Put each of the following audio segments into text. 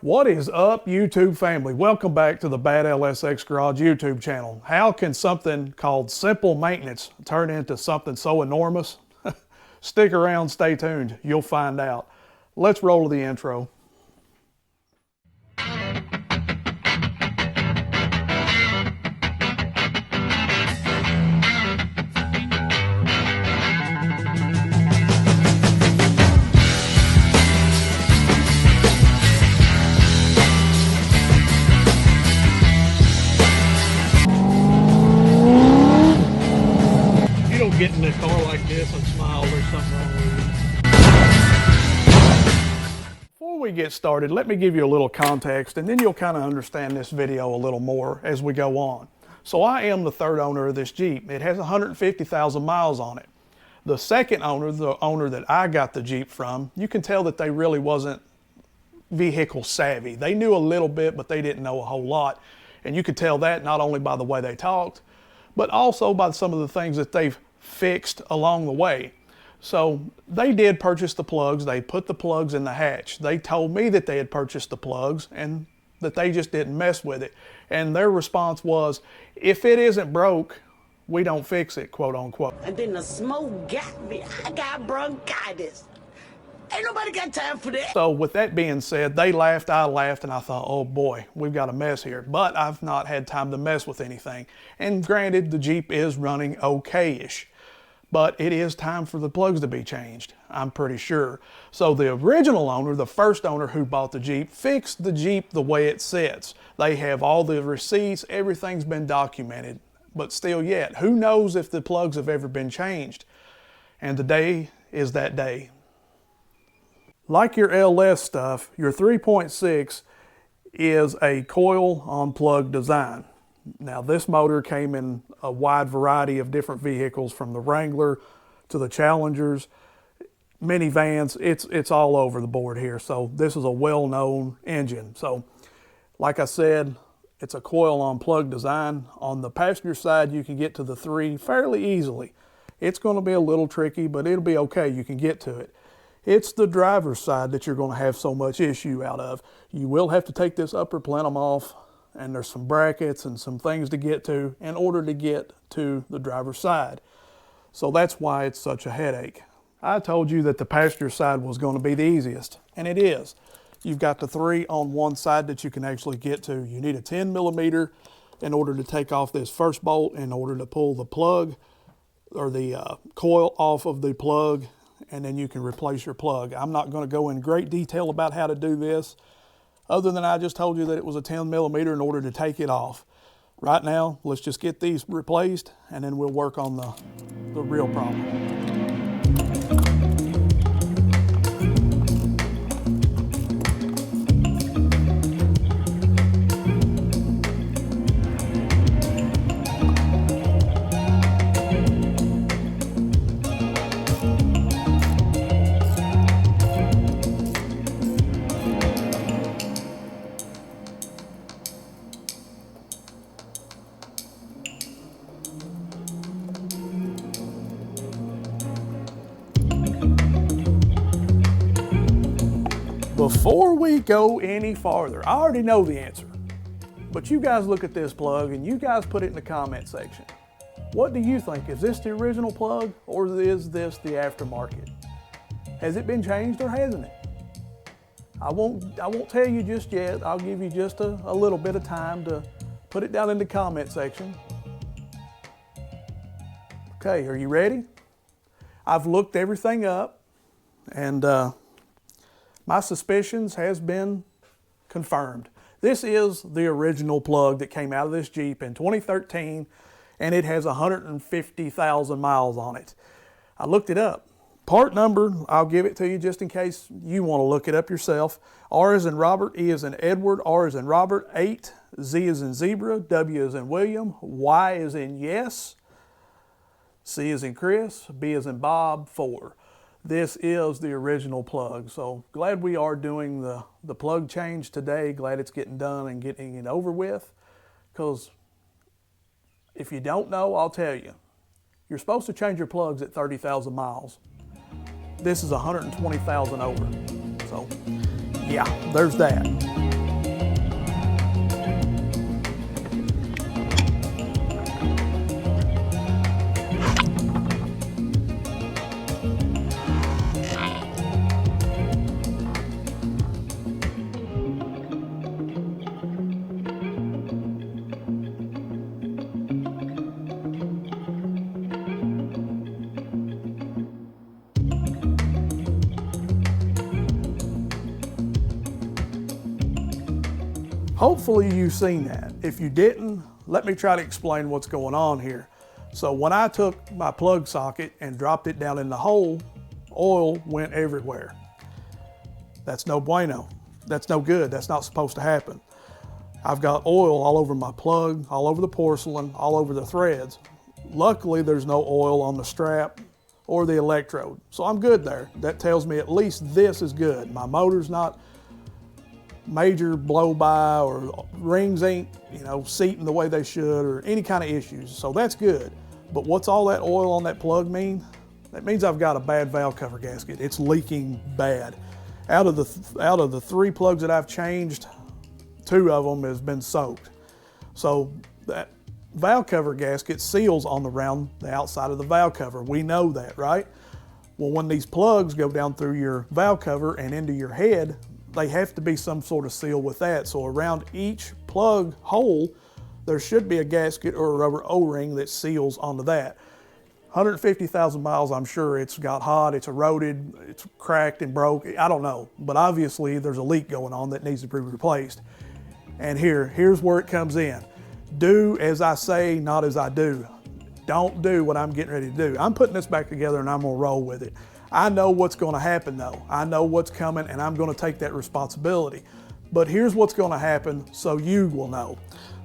What is up, YouTube family? Welcome back to the Bad LSX Garage YouTube channel. How can something called simple maintenance turn into something so enormous? Stick around, stay tuned, you'll find out. Let's roll the intro. Get in a car like this and smile, there's something wrong with you. Before we get started, let me give you a little context and then you'll kind of understand this video a little more as we go on. So I am the third owner of this Jeep. It has 150,000 miles on it. The second owner, the owner that I got the Jeep from, you can tell that they really wasn't vehicle savvy. They knew a little bit, but they didn't know a whole lot. And you could tell that not only by the way they talked, but also by some of the things that they've fixed along the way. So they did purchase the plugs. They put the plugs in the hatch. They told me that they had purchased the plugs and that they just didn't mess with it. And their response was, if it isn't broke, we don't fix it, quote unquote. And then the smoke got me. I got bronchitis. Ain't nobody got time for that. So with that being said, they laughed, I laughed, and I thought, oh boy, we've got a mess here. But I've not had time to mess with anything. And granted, the Jeep is running okay-ish. But it is time for the plugs to be changed, I'm pretty sure. So the original owner, the first owner who bought the Jeep, fixed the Jeep the way it sits. They have all the receipts, everything's been documented. But still yet, who knows if the plugs have ever been changed? And today is that day. Like your LS stuff, your 3.6 is a coil on plug design. Now this motor came in a wide variety of different vehicles, from the Wrangler to the Challengers, minivans, it's all over the board here. So this is a well-known engine. So like I said, it's a coil on plug design. On the passenger side, you can get to the 3 fairly easily. It's going to be a little tricky, but it'll be okay, you can get to it. It's the driver's side that you're going to have so much issue out of. You will have to take this upper plenum off, and there's some brackets and some things to get to in order to get to the driver's side. So that's why it's such a headache. I told you that the passenger side was going to be the easiest, and it is. You've got the 3 on one side that you can actually get to. You need a 10 millimeter in order to take off this first bolt, in order to pull the plug or the coil off of the plug, and then you can replace your plug. I'm not going to go in great detail about how to do this, other than I just told you that it was a 10 millimeter in order to take it off. Right now, let's just get these replaced, and then we'll work on the real problem. Before we go any farther, I already know the answer, but you guys look at this plug and you guys put it in the comment section. What do you think? Is this the original plug, or is this the aftermarket? Has it been changed or hasn't it? I won't tell you just yet. I'll give you just a little bit of time to put it down in the comment section. Okay, are you ready? I've looked everything up, and my suspicions has been confirmed. This is the original plug that came out of this Jeep in 2013, and it has 150,000 miles on it. I looked it up. Part number, I'll give it to you just in case you want to look it up yourself. R as in Robert, E as in Edward, R as in Robert, 8, Z as in zebra, W as in William, Y as in yes, C as in Chris, B as in Bob, 4. This is the original plug. So glad we are doing the plug change today. Glad it's getting done and getting it over with. Because if you don't know, I'll tell you. You're supposed to change your plugs at 30,000 miles. This is 120,000 over. So yeah, there's that. Hopefully you've seen that. If you didn't, let me try to explain what's going on here. So when I took my plug socket and dropped it down in the hole, oil went everywhere. That's no bueno. That's no good. That's not supposed to happen. I've got oil all over my plug, all over the porcelain, all over the threads. Luckily, there's no oil on the strap or the electrode, so I'm good there. That tells me at least this is good. My motor's not major blow by, or rings ain't, seating the way they should, or any kind of issues, so that's good. But what's all that oil on that plug mean? That means I've got a bad valve cover gasket. It's leaking bad. Out of the 3 plugs that I've changed, 2 of them has been soaked. So that valve cover gasket seals on around the outside of the valve cover. We know that, right? Well, when these plugs go down through your valve cover and into your head, they have to be some sort of seal with that. So around each plug hole, there should be a gasket or a rubber O-ring that seals onto that. 150,000 miles, I'm sure it's got hot, it's eroded, it's cracked and broke, I don't know. But obviously there's a leak going on that needs to be replaced. And here's where it comes in. Do as I say, not as I do. Don't do what I'm getting ready to do. I'm putting this back together and I'm gonna roll with it. I know what's gonna happen though. I know what's coming and I'm gonna take that responsibility. But here's what's gonna happen so you will know.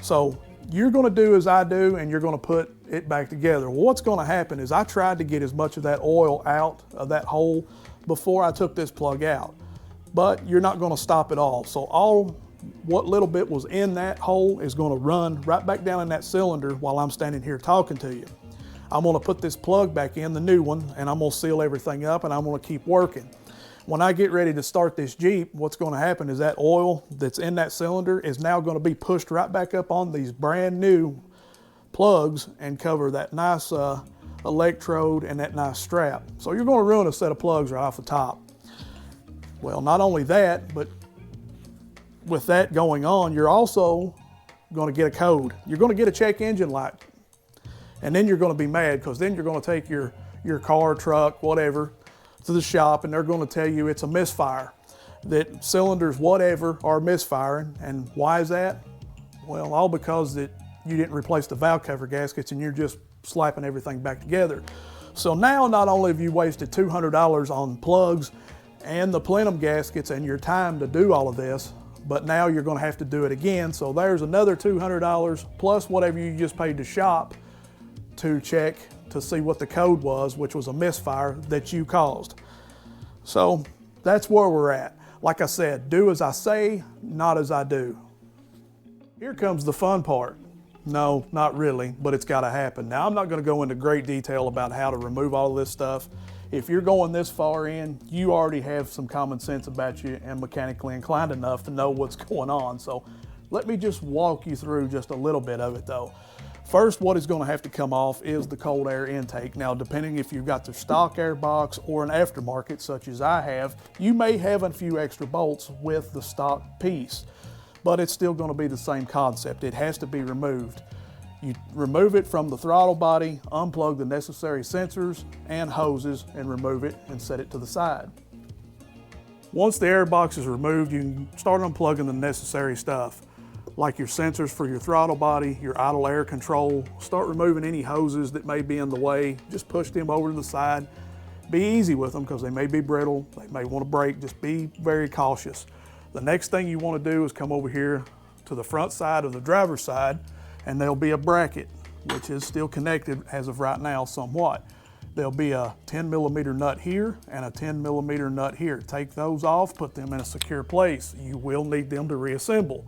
So you're gonna do as I do and you're gonna put it back together. Well, what's gonna happen is I tried to get as much of that oil out of that hole before I took this plug out. But you're not gonna stop it all. So what little bit was in that hole is gonna run right back down in that cylinder while I'm standing here talking to you. I'm gonna put this plug back in, the new one, and I'm gonna seal everything up and I'm gonna keep working. When I get ready to start this Jeep, what's gonna happen is that oil that's in that cylinder is now gonna be pushed right back up on these brand new plugs and cover that nice electrode and that nice strap. So you're gonna ruin a set of plugs right off the top. Well, not only that, but with that going on, you're also gonna get a code. You're gonna get a check engine light. And then you're gonna be mad because then you're gonna take your car, truck, whatever, to the shop and they're gonna tell you it's a misfire. That cylinders, whatever, are misfiring. And why is that? Well, all because that you didn't replace the valve cover gaskets and you're just slapping everything back together. So now not only have you wasted $200 on plugs and the plenum gaskets and your time to do all of this, but now you're gonna have to do it again. So there's another $200 plus whatever you just paid to shop to check to see what the code was, which was a misfire that you caused. So that's where we're at. Like I said, do as I say, not as I do. Here comes the fun part. No, not really, but it's gotta happen. Now I'm not gonna go into great detail about how to remove all of this stuff. If you're going this far in, you already have some common sense about you and mechanically inclined enough to know what's going on. So let me just walk you through just a little bit of it though. First, what is going to have to come off is the cold air intake. Now, depending if you've got the stock air box or an aftermarket, such as I have, you may have a few extra bolts with the stock piece, but it's still going to be the same concept. It has to be removed. You remove it from the throttle body, unplug the necessary sensors and hoses, and remove it and set it to the side. Once the air box is removed, you can start unplugging the necessary stuff, like your sensors for your throttle body, your idle air control. Start removing any hoses that may be in the way. Just push them over to the side. Be easy with them because they may be brittle, they may want to break. Just be very cautious. The next thing you want to do is come over here to the front side of the driver's side, and there'll be a bracket, which is still connected as of right now somewhat. There'll be a 10mm nut here and a 10mm nut here. Take those off, put them in a secure place. You will need them to reassemble.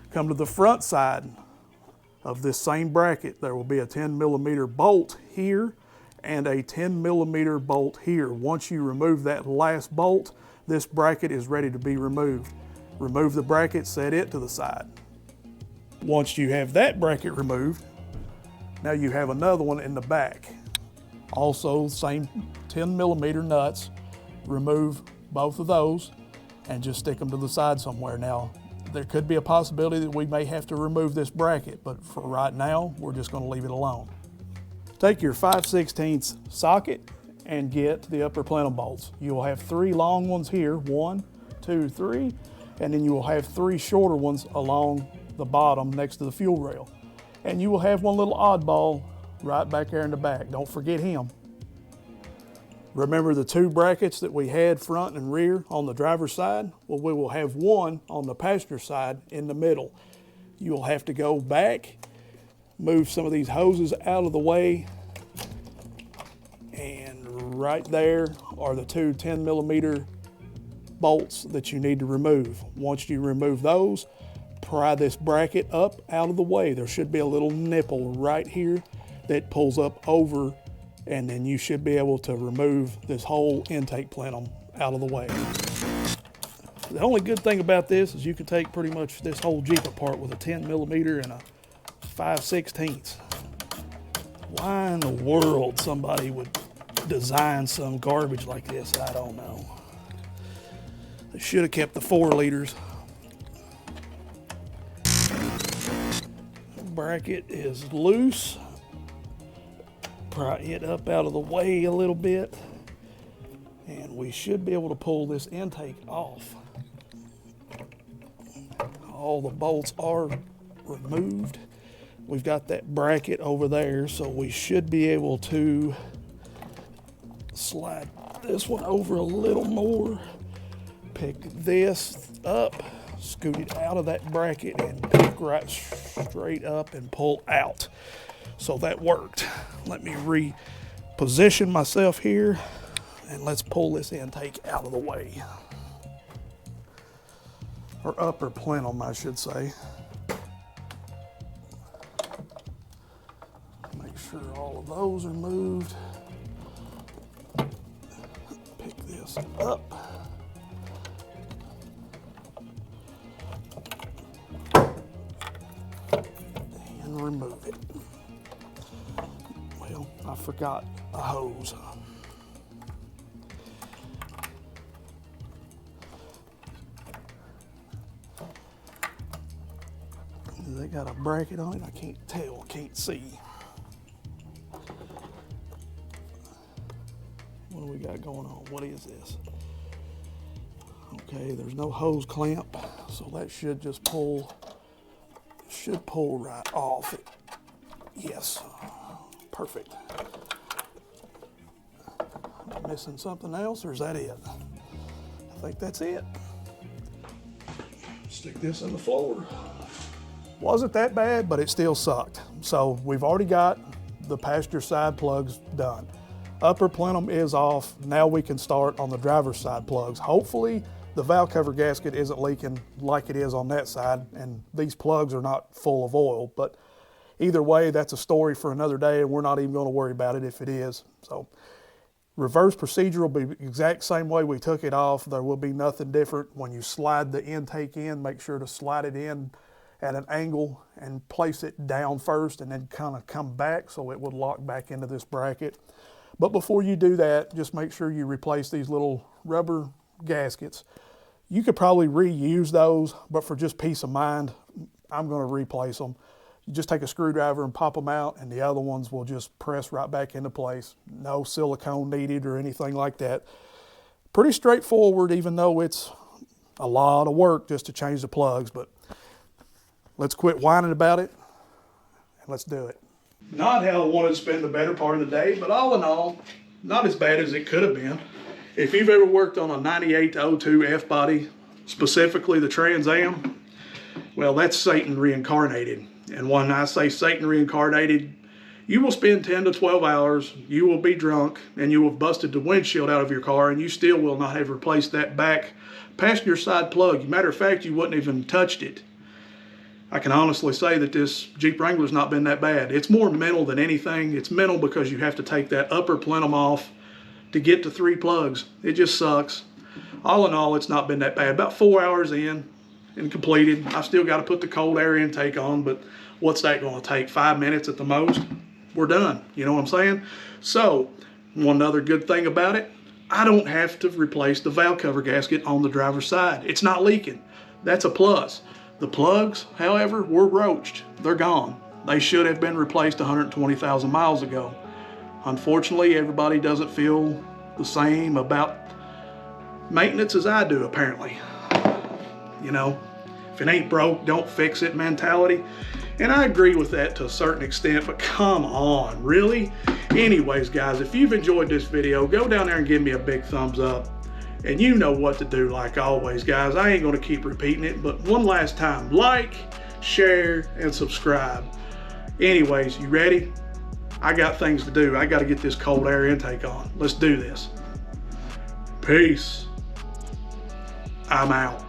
Come to the front side of this same bracket. There will be a 10mm bolt here and a 10mm bolt here. Once you remove that last bolt, this bracket is ready to be removed. Remove the bracket, set it to the side. Once you have that bracket removed, now you have another one in the back. Also, same 10mm nuts. Remove both of those and just stick them to the side somewhere. Now, there could be a possibility that we may have to remove this bracket, but for right now, we're just going to leave it alone. Take your 5/16 socket and get the upper plenum bolts. You will have 3 long ones here, 1, 2, 3, and then you will have 3 shorter ones along the bottom next to the fuel rail. And you will have one little oddball right back there in the back. Don't forget him. Remember the 2 brackets that we had front and rear on the driver's side? Well, we will have one on the passenger side in the middle. You will have to go back, move some of these hoses out of the way, and right there are the 2 10mm bolts that you need to remove. Once you remove those, pry this bracket up out of the way. There should be a little nipple right here that pulls up over, and then you should be able to remove this whole intake plenum out of the way. The only good thing about this is you can take pretty much this whole Jeep apart with a 10mm and a 5/16. Why in the world somebody would design some garbage like this, I don't know. They should have kept the 4 liters. Bracket is loose. Pry it up out of the way a little bit, and we should be able to pull this intake off. All the bolts are removed. We've got that bracket over there, so we should be able to slide this one over a little more, pick this up, scoot it out of that bracket, and pick right straight up and pull out. So that worked. Let me reposition myself here, and let's pull this intake out of the way. Or upper plenum, I should say. Make sure all of those are moved. Pick this up. And remove it. Well, I forgot a hose. They got a bracket on it. I can't tell, can't see. What do we got going on? What is this? Okay, there's no hose clamp, so that should just pull right off it. Yes, perfect. Am I missing something else, or is that it? I think that's it. Stick this in the floor. Wasn't that bad, but it still sucked. So we've already got the passenger side plugs done. Upper plenum is off. Now we can start on the driver's side plugs. Hopefully the valve cover gasket isn't leaking like it is on that side, and these plugs are not full of oil. But either way, that's a story for another day, and we're not even going to worry about it if it is. So reverse procedure will be the exact same way we took it off. There will be nothing different. When you slide the intake in, make sure to slide it in at an angle and place it down first, and then kind of come back so it would lock back into this bracket. But before you do that, just make sure you replace these little rubber gaskets. You could probably reuse those, but for just peace of mind, I'm going to replace them. You just take a screwdriver and pop them out, and the other ones will just press right back into place. No silicone needed or anything like that. Pretty straightforward, even though it's a lot of work just to change the plugs, but let's quit whining about it, and let's do it. Not how I wanted to spend the better part of the day, but all in all, not as bad as it could have been. If you've ever worked on a 98-02 F-body, specifically the Trans Am, well, that's Satan reincarnated. And when I say Satan reincarnated, you will spend 10 to 12 hours, you will be drunk, and you will have busted the windshield out of your car, and you still will not have replaced that back passenger side plug. Matter of fact, you wouldn't even touched it. I can honestly say that this Jeep Wrangler's not been that bad. It's more mental than anything. It's mental because you have to take that upper plenum off to get to 3 plugs. It just sucks. All in all, it's not been that bad. About 4 hours in and completed. I've still got to put the cold air intake on, but what's that going to take? 5 minutes at the most? We're done. You know what I'm saying? So, one other good thing about it, I don't have to replace the valve cover gasket on the driver's side. It's not leaking. That's a plus. The plugs, however, were roached. They're gone. They should have been replaced 120,000 miles ago. Unfortunately, everybody doesn't feel the same about maintenance as I do, apparently. you know, if it ain't broke, don't fix it mentality. And I agree with that to a certain extent, but come on, really? Anyways, guys, if you've enjoyed this video, go down there and give me a big thumbs up. And you know what to do, like always, guys. I ain't gonna keep repeating it, but one last time, like, share, and subscribe. Anyways, you ready? I got things to do. I gotta get this cold air intake on. Let's do this. Peace. I'm out.